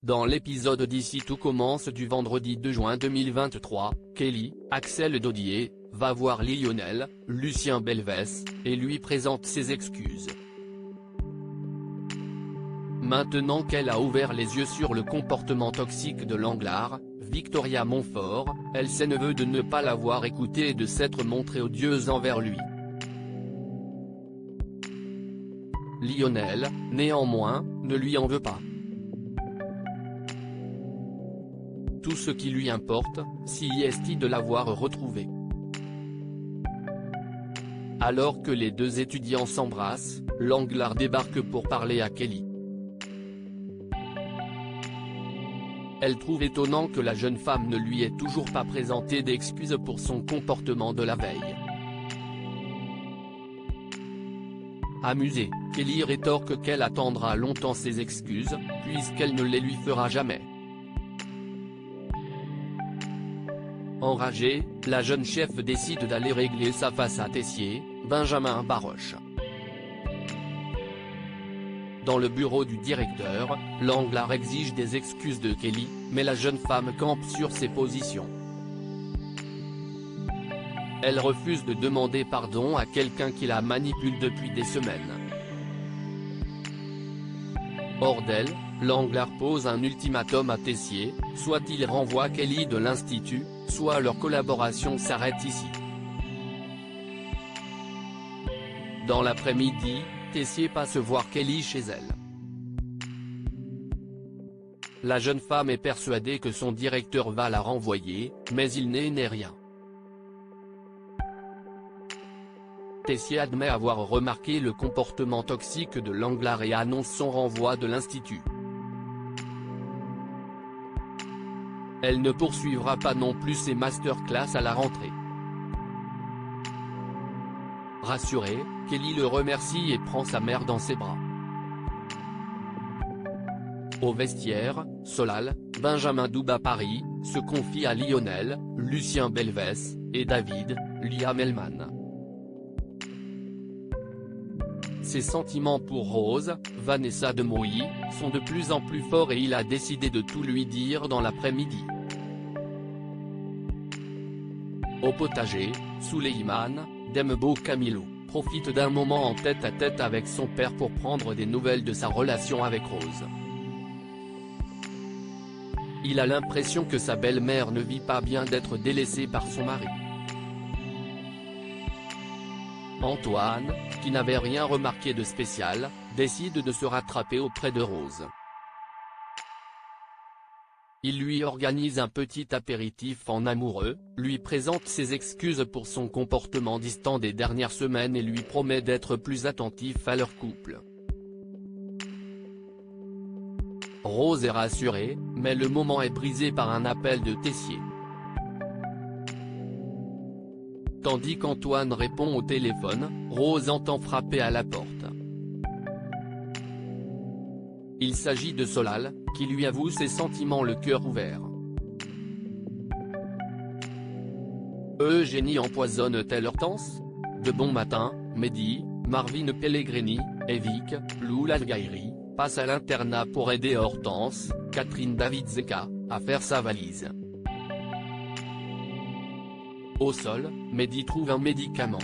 Dans l'épisode d'Ici tout commence du vendredi 2 juin 2023, Kelly, Axel Dodier, va voir Lionel, Lucien Belvès, et lui présente ses excuses. Maintenant qu'elle a ouvert les yeux sur le comportement toxique de Langlare, Victoria Montfort, elle ne veut de ne pas l'avoir écouté et de s'être montrée odieuse envers lui. Lionel, néanmoins, ne lui en veut pas. Tout ce qui lui importe, c'est de l'avoir retrouvée. Alors que les deux étudiants s'embrassent, Langlare débarque pour parler à Kelly. Elle trouve étonnant que la jeune femme ne lui ait toujours pas présenté d'excuses pour son comportement de la veille. Amusée, Kelly rétorque qu'elle attendra longtemps ses excuses, puisqu'elle ne les lui fera jamais. Enragée, la jeune chef décide d'aller régler ça face à Tessier, Benjamin Baroche. Dans le bureau du directeur, Langlare exige des excuses de Kelly, mais la jeune femme campe sur ses positions. Elle refuse de demander pardon à quelqu'un qui la manipule depuis des semaines. Hors d'elle, Langlare pose un ultimatum à Tessier, soit il renvoie Kelly de l'institut, soit leur collaboration s'arrête ici. Dans l'après-midi, Tessier passe voir Kelly chez elle. La jeune femme est persuadée que son directeur va la renvoyer, mais il n'est rien. Tessier admet avoir remarqué le comportement toxique de Langlare et annonce son renvoi de l'institut. Elle ne poursuivra pas non plus ses masterclass à la rentrée. Rassurée, Kelly le remercie et prend sa mère dans ses bras. Au vestiaire, Solal, Benjamin Duba-Paris, se confie à Lionel, Lucien Belvès, et David, Liam Hellman. Ses sentiments pour Rose, Vanessa de Mouilly, sont de plus en plus forts et il a décidé de tout lui dire dans l'après-midi. Au potager, Souleyman, Dembo Camilo, profite d'un moment en tête-à-tête avec son père pour prendre des nouvelles de sa relation avec Rose. Il a l'impression que sa belle-mère ne vit pas bien d'être délaissée par son mari. Antoine, qui n'avait rien remarqué de spécial, décide de se rattraper auprès de Rose. Il lui organise un petit apéritif en amoureux, lui présente ses excuses pour son comportement distant des dernières semaines et lui promet d'être plus attentif à leur couple. Rose est rassurée, mais le moment est brisé par un appel de Tessier. Tandis qu'Antoine répond au téléphone, Rose entend frapper à la porte. Il s'agit de Solal, qui lui avoue ses sentiments le cœur ouvert. Eugénie empoisonne-t-elle Hortense? De bon matin, Mehdi, Marvin Pellegrini, et Vic, Lou Lalgairi, passent à l'internat pour aider Hortense, Catherine David-Zeka, à faire sa valise. Au sol, Mehdi trouve un médicament.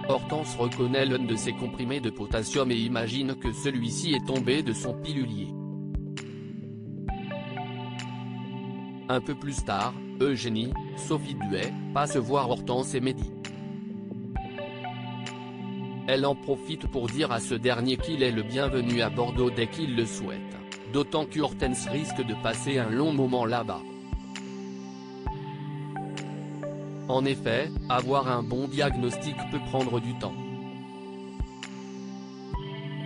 Hortense reconnaît l'un de ses comprimés de potassium et imagine que celui-ci est tombé de son pilulier. Un peu plus tard, Eugénie, Sophie Duet, passe voir Hortense et Mehdi. Elle en profite pour dire à ce dernier qu'il est le bienvenu à Bordeaux dès qu'il le souhaite, d'autant que Hortense risque de passer un long moment là-bas. En effet, avoir un bon diagnostic peut prendre du temps.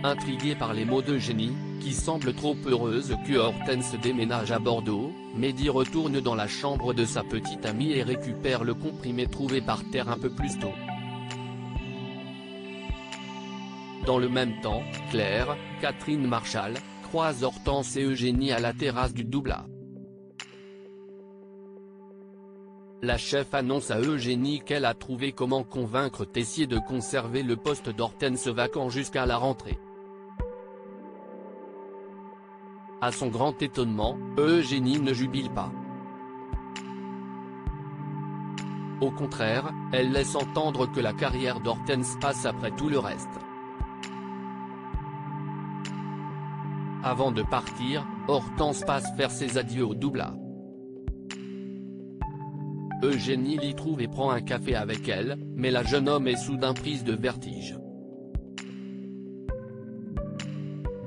Intrigué par les mots d'Eugénie, qui semble trop heureuse que Hortense déménage à Bordeaux, Mehdi retourne dans la chambre de sa petite amie et récupère le comprimé trouvé par terre un peu plus tôt. Dans le même temps, Claire, Catherine Marchal, croise Hortense et Eugénie à la terrasse du Doubla. La chef annonce à Eugénie qu'elle a trouvé comment convaincre Tessier de conserver le poste d'Hortense vacant jusqu'à la rentrée. À son grand étonnement, Eugénie ne jubile pas. Au contraire, elle laisse entendre que la carrière d'Hortense passe après tout le reste. Avant de partir, Hortense passe faire ses adieux au Doubla. Eugénie l'y trouve et prend un café avec elle, mais la jeune homme est soudain prise de vertige.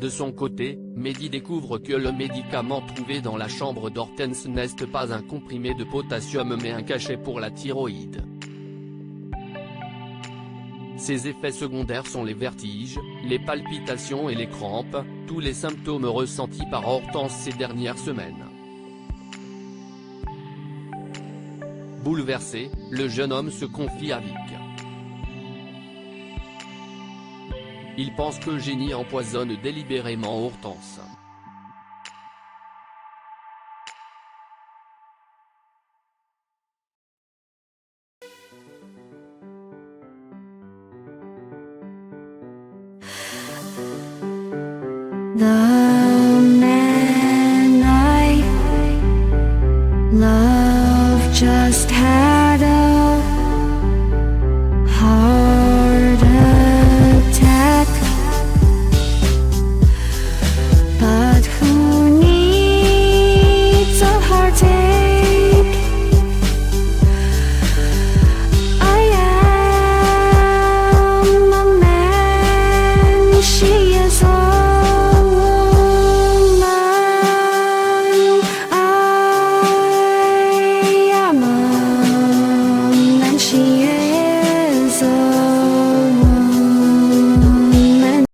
De son côté, Mehdi découvre que le médicament trouvé dans la chambre d'Hortense n'est pas un comprimé de potassium mais un cachet pour la thyroïde. Ses effets secondaires sont les vertiges, les palpitations et les crampes, tous les symptômes ressentis par Hortense ces dernières semaines. Bouleversé, le jeune homme se confie à Vic. Il pense qu'Eugénie empoisonne délibérément Hortense. The man I love just had a heart attack, but who needs a heartache? I am a man, she is a she